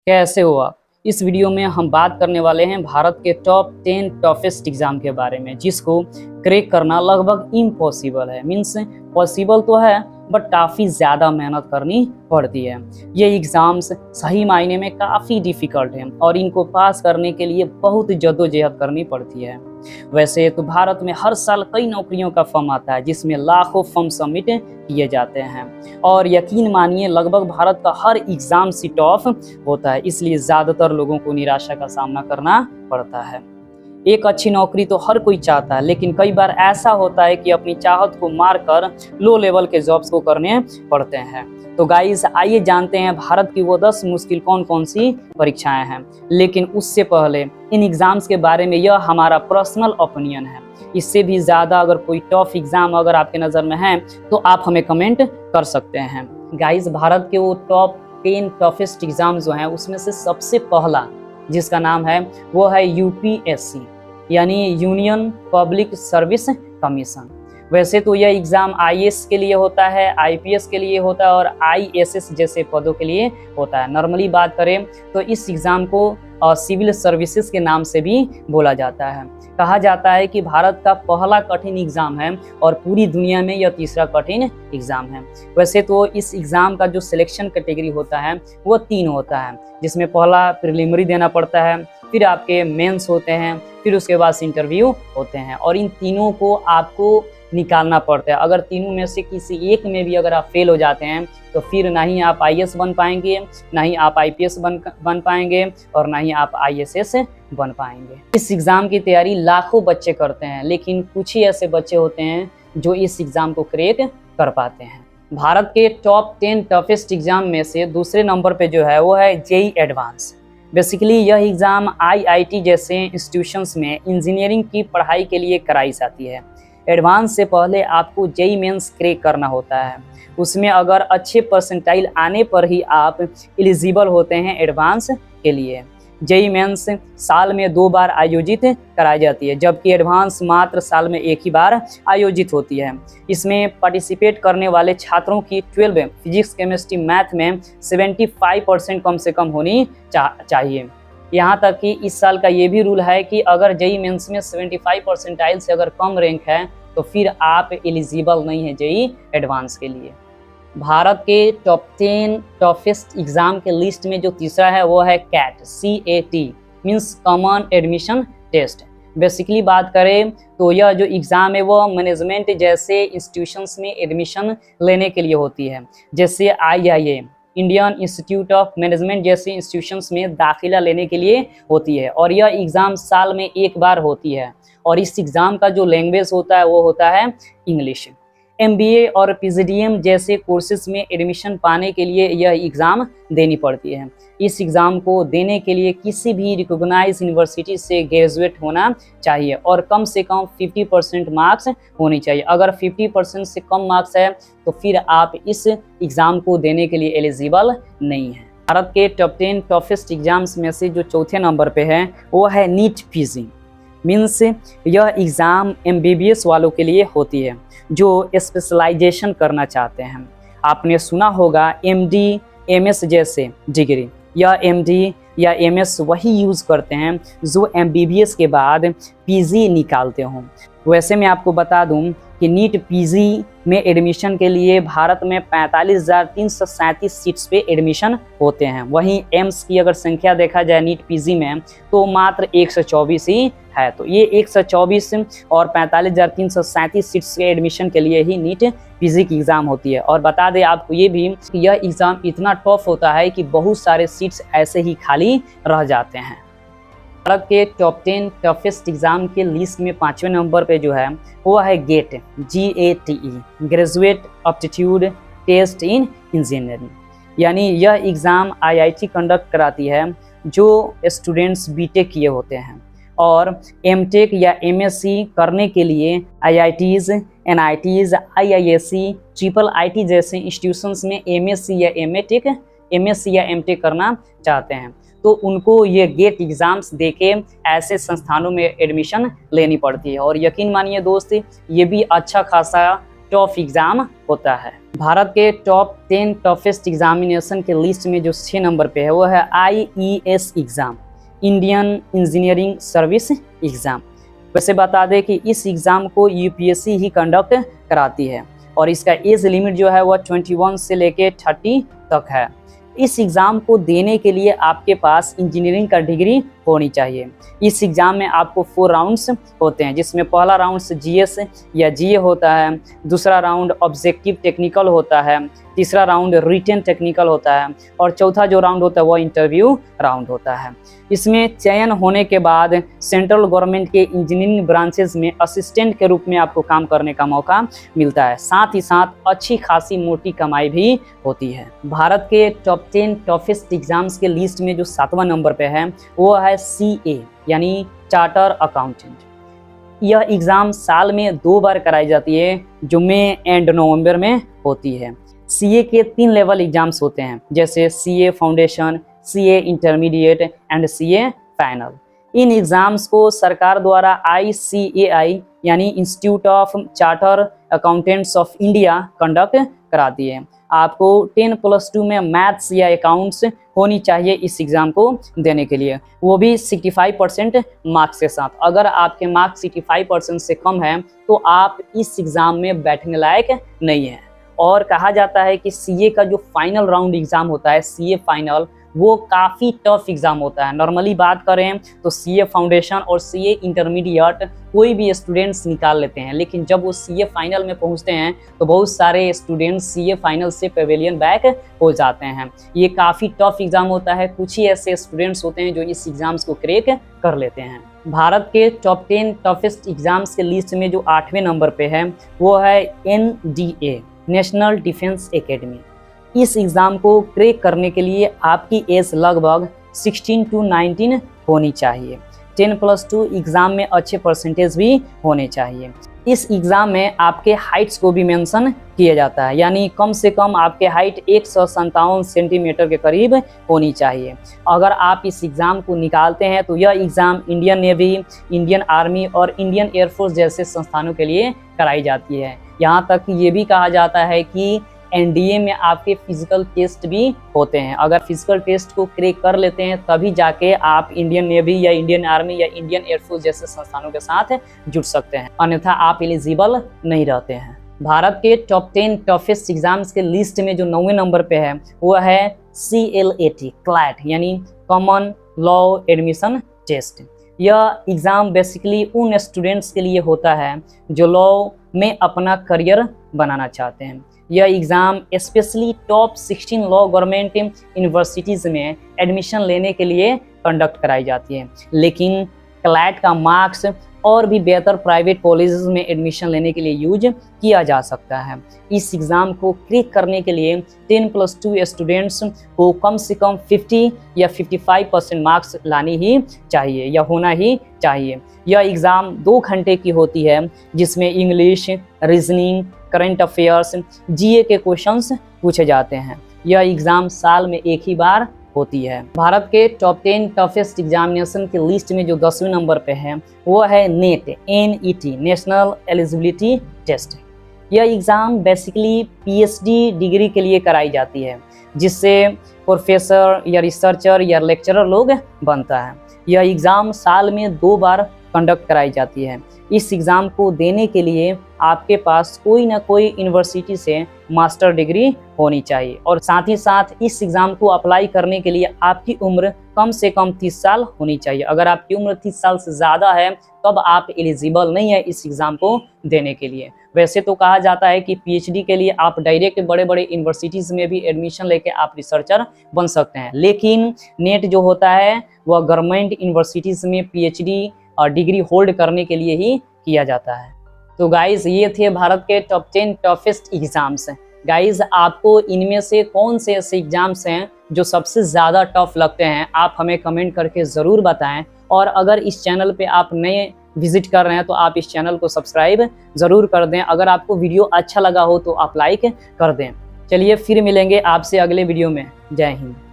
कैसे हो आप। इस वीडियो में हम बात करने वाले हैं भारत के टॉप 10 टफेस्ट एग्जाम के बारे में, जिसको क्रैक करना लगभग इम्पॉसिबल है। मीन्स पॉसिबल तो है बट काफ़ी ज़्यादा मेहनत करनी पड़ती है। ये एग्ज़ाम्स सही मायने में काफ़ी डिफ़िकल्ट हैं और इनको पास करने के लिए बहुत जद्दोजहद करनी पड़ती है। वैसे तो भारत में हर साल कई नौकरियों का फॉर्म आता है, जिसमें लाखों फॉर्म सबमिट किए जाते हैं और यकीन मानिए लगभग भारत का हर एग्ज़ाम सी टफ होता है, इसलिए ज़्यादातर लोगों को निराशा का सामना करना पड़ता है। एक अच्छी नौकरी तो हर कोई चाहता है, लेकिन कई बार ऐसा होता है कि अपनी चाहत को मारकर लो लेवल के जॉब्स को करने पड़ते हैं। तो गाइस आइए जानते हैं भारत की वो 10 मुश्किल कौन कौन सी परीक्षाएं हैं। लेकिन उससे पहले इन एग्जाम्स के बारे में यह हमारा पर्सनल ओपिनियन है। इससे भी ज़्यादा अगर कोई टफ एग्जाम अगर आपके नज़र में है तो आप हमें कमेंट कर सकते हैं। गाइस भारत के वो टॉप 10 टफेस्ट एग्जाम जो हैं उसमें से सबसे पहला जिसका नाम है वो है यूपीएससी, यानी यूनियन पब्लिक सर्विस कमीशन। वैसे तो यह एग्ज़ाम आईएएस के लिए होता है, आईपीएस के लिए होता है और आईएसएस जैसे पदों के लिए होता है। नॉर्मली बात करें तो इस एग्ज़ाम को सिविल सर्विसेज के नाम से भी बोला जाता है। कहा जाता है कि भारत का पहला कठिन एग्ज़ाम है और पूरी दुनिया में यह तीसरा कठिन एग्ज़ाम है। वैसे तो इस एग्ज़ाम का जो सिलेक्शन कैटेगरी होता है वो 3 होता है, जिसमें पहला प्रिलिमिनरी देना पड़ता है, फिर आपके मेंस होते हैं, फिर उसके बाद इंटरव्यू होते हैं और इन तीनों को आपको निकालना पड़ता है। अगर तीनों में से किसी एक में भी अगर आप फेल हो जाते हैं तो फिर ना ही आप आईएएस बन पाएंगे, ना ही आप आईपीएस बन पाएंगे और ना ही आप आईएएस बन पाएंगे। इस एग्ज़ाम की तैयारी लाखों बच्चे करते हैं, लेकिन कुछ ही ऐसे बच्चे होते हैं जो इस एग्ज़ाम को क्रैक कर पाते हैं। भारत के टॉप 10 टफेस्ट एग्ज़ाम में से दूसरे नंबर पे जो है वो है जेईई एडवांस। बेसिकली यह एग्ज़ाम आईआईटी जैसे इंस्टीट्यूशंस में इंजीनियरिंग की पढ़ाई के लिए कराई जाती है। एडवांस से पहले आपको जेईई मेंस क्रैक करना होता है। उसमें अगर अच्छे परसेंटाइल आने पर ही आप एलिजिबल होते हैं एडवांस के लिए। जेईई मेंस साल में 2 बार आयोजित कराई जाती है, जबकि एडवांस मात्र साल में 1 ही बार आयोजित होती है। इसमें पार्टिसिपेट करने वाले छात्रों की 12 फिजिक्स केमिस्ट्री मैथ में 75% कम से कम होनी चाहिए। यहाँ तक कि इस साल का ये भी रूल है कि अगर जेईई मेंस में 75 परसेंटाइल से अगर कम रैंक है तो फिर आप एलिजिबल नहीं है जेईई एडवांस के लिए। भारत के टॉप 10 टफेस्ट एग्ज़ाम के लिस्ट में जो तीसरा है वो है cat, CAT means common admission test. Basically बात करें तो यह जो एग्ज़ाम है वो मैनेजमेंट जैसे इंस्टीट्यूशंस में एडमिशन लेने के लिए होती है, जैसे IIA Indian institute of management जैसे इंस्टीट्यूशंस में दाखिला लेने के लिए होती है और यह एग्ज़ाम साल में 1 बार होती है और इस एग्ज़ाम का जो लैंग्वेज होता है वो होता है इंग्लिश। MBA और PGDM जैसे कोर्सेज में एडमिशन पाने के लिए यह एग्ज़ाम देनी पड़ती है। इस एग्ज़ाम को देने के लिए किसी भी रिकॉग्नाइज यूनिवर्सिटी से ग्रेजुएट होना चाहिए और कम से कम 50% मार्क्स होनी चाहिए। अगर 50% से कम मार्क्स है तो फिर आप इस एग्ज़ाम को देने के लिए एलिजिबल नहीं है। भारत के टॉप 10 टफेस्ट एग्जाम्स में से जो चौथे नंबर पे है वो है नीट PG। मीन्स यह एग्ज़ाम MBBS वालों के लिए होती है जो स्पेशलाइजेशन करना चाहते हैं। आपने सुना होगा MD MS जैसे डिग्री, यह MD या MS वही यूज़ करते हैं जो MBBS के बाद PG निकालते हों। वैसे मैं आपको बता दूं कि नीट PG में एडमिशन के लिए भारत में 45,337 सीट्स पे एडमिशन होते हैं। वहीं एम्स की अगर संख्या देखा जाए नीट PG में तो मात्र 124 ही है। तो ये 124 और 45,337 सीट्स के एडमिशन के लिए ही नीट PG की एग्ज़ाम होती है। और बता दें आपको ये भी कि यह एग्ज़ाम इतना टफ होता है कि बहुत सारे सीट्स ऐसे ही खाली रह जाते हैं। भारत के टॉप 10 टफेस्ट एग्ज़ाम के लिस्ट में 5वें नंबर पे जो है वो है GATE, GATE graduate aptitude test in engineering. यानी यह एग्ज़ाम IIT कंडक्ट कराती है जो स्टूडेंट्स BTech किए होते हैं और MTech या MSc करने के लिए IITs, NITs, IISc, IIIT जैसे इंस्टीट्यूशंस में MSc या MTech करना चाहते हैं तो उनको ये गेट एग्ज़ाम्स देके ऐसे संस्थानों में एडमिशन लेनी पड़ती है। और यकीन मानिए दोस्त ये भी अच्छा खासा टफ एग्जाम होता है। भारत के टॉप 10 टफेस्ट एग्जामिनेशन के लिस्ट में जो 6 नंबर पे है वो है IES exam, Indian engineering service exam. वैसे बता दें कि इस एग्जाम को UPSC ही कंडक्ट कराती है और इसका एज लिमिट जो है वह 21 से लेके 30 तक है। इस एग्ज़ाम को देने के लिए आपके पास इंजीनियरिंग का डिग्री होनी चाहिए। इस एग्ज़ाम में आपको 4 राउंड्स होते हैं, जिसमें पहला राउंड GS या GA होता है, दूसरा राउंड ऑब्जेक्टिव टेक्निकल होता है, तीसरा राउंड रिटन टेक्निकल होता है और चौथा जो राउंड होता है वह इंटरव्यू राउंड होता है। इसमें चयन होने के बाद सेंट्रल गवर्नमेंट के इंजीनियरिंग ब्रांचेस में असिस्टेंट के रूप में आपको काम करने का मौका मिलता है। साथ ही साथ अच्छी खासी मोटी कमाई भी होती है। भारत के टॉप 10 टफेस्ट एग्जाम्स के लिस्ट में जो 7वां नंबर पे है वो है CA यानी चार्टर अकाउंटेंट। यह एग्ज़ाम साल में 2 बार कराई जाती है, जो मई एंड नवंबर में होती है। CA के 3 लेवल एग्जाम्स होते हैं, जैसे CA foundation, CA intermediate and CA final. In exams को सरकार द्वारा ICAI यानी institute of charter accountants of India conduct कराती है। आपको 10+2 में मैथ्स या अकाउंट्स होनी चाहिए इस एग्ज़ाम को देने के लिए, वो भी 65% मार्क्स के साथ। अगर आपके मार्क्स 65% से कम है तो आप इस एग्ज़ाम में बैठने लायक नहीं हैं। और कहा जाता है कि CA का जो फाइनल राउंड एग्ज़ाम होता है, CA फाइनल, वो काफ़ी टफ एग्ज़ाम होता है। नॉर्मली बात करें तो CA फाउंडेशन और CA इंटरमीडिएट कोई भी स्टूडेंट्स निकाल लेते हैं, लेकिन जब वो CA फाइनल में पहुंचते हैं तो बहुत सारे स्टूडेंट्स CA फाइनल से पेवेलियन बैक हो जाते हैं। ये काफ़ी टफ एग्ज़ाम होता है। कुछ ही ऐसे स्टूडेंट्स होते हैं जो इस एग्ज़ाम्स को क्रैक कर लेते हैं। भारत के टॉप 10 टफेस्ट एग्ज़ाम्स के लिस्ट में जो 8वें नंबर पे है वो है NDA नेशनल डिफेंस एकेडमी। इस एग्ज़ाम को क्रैक करने के लिए आपकी एज लगभग 16 to 19 होनी चाहिए। 10+2 एग्ज़ाम में अच्छे परसेंटेज भी होने चाहिए। इस एग्ज़ाम में आपके हाइट्स को भी मेंशन किया जाता है, यानी कम से कम आपके हाइट 157 सेंटीमीटर के करीब होनी चाहिए। अगर आप इस एग्ज़ाम को निकालते हैं तो यह exam Indian navy, Indian army और इंडियन एयरफोर्स जैसे संस्थानों के लिए कराई जाती है। यहाँ तक कि ये भी कहा जाता है कि NDA में आपके फिजिकल टेस्ट भी होते हैं। अगर फिजिकल टेस्ट को क्रैक कर लेते हैं तभी जाके आप इंडियन नेवी या इंडियन आर्मी या इंडियन एयरफोर्स जैसे संस्थानों के साथ जुड़ सकते हैं, अन्यथा आप एलिजिबल नहीं रहते हैं। भारत के टॉप 10 टफेस्ट एग्जाम्स के लिस्ट में जो 9वें नंबर पे है वो है CLAT यानी कॉमन लॉ एडमिशन टेस्ट। यह एग्ज़ाम बेसिकली उन स्टूडेंट्स के लिए होता है जो लॉ में अपना करियर बनाना चाहते हैं। यह exam specially top 16 law government universities में एडमिशन लेने के लिए कंडक्ट कराई जाती है, लेकिन क्लैट का मार्क्स और भी बेहतर प्राइवेट कॉलेजेस में एडमिशन लेने के लिए यूज किया जा सकता है। इस एग्ज़ाम को क्रैक करने के लिए 10+2 स्टूडेंट्स को कम से कम 50 या 55% मार्क्स लानी ही चाहिए या होना ही चाहिए। यह एग्ज़ाम 2 घंटे की होती है, जिसमें English, reasoning, current affairs, GA के क्वेश्चंस पूछे जाते हैं। यह एग्ज़ाम साल में एक ही बार होती है। भारत के टॉप 10 टफेस्ट एग्जामिनेशन की लिस्ट में जो 10वें नंबर पे है वो है NET नेशनल एलिजिबिलिटी टेस्ट। यह एग्ज़ाम बेसिकली PhD डिग्री के लिए कराई जाती है, जिससे प्रोफेसर या रिसर्चर या लेक्चरर लोग बनता है। यह एग्ज़ाम साल में 2 बार कंडक्ट कराई जाती है। इस एग्ज़ाम को देने के लिए आपके पास कोई ना कोई यूनिवर्सिटी से मास्टर डिग्री होनी चाहिए और साथ ही साथ इस एग्ज़ाम को अप्लाई करने के लिए आपकी उम्र कम से कम 30 साल होनी चाहिए। अगर आपकी उम्र 30 साल से ज़्यादा है तब आप एलिजिबल नहीं है इस एग्ज़ाम को देने के लिए। वैसे तो कहा जाता है कि PhD के लिए आप डायरेक्ट बड़े बड़े यूनिवर्सिटीज़ में भी एडमिशन लेके आप रिसर्चर बन सकते हैं, लेकिन नेट जो होता है वह गवर्नमेंट यूनिवर्सिटीज़ में PhD और डिग्री होल्ड करने के लिए ही किया जाता है। तो गाइज़ ये थे भारत के टॉप 10 टफेस्ट एग्ज़ाम्स। गाइज़ आपको इनमें से कौन से ऐसे एग्ज़ाम्स हैं जो सबसे ज़्यादा टफ लगते हैं, आप हमें कमेंट करके ज़रूर बताएं। और अगर इस चैनल पे आप नए विजिट कर रहे हैं तो आप इस चैनल को सब्सक्राइब ज़रूर कर दें। अगर आपको वीडियो अच्छा लगा हो तो आप लाइक कर दें। चलिए फिर मिलेंगे आपसे अगले वीडियो में। जय हिंद।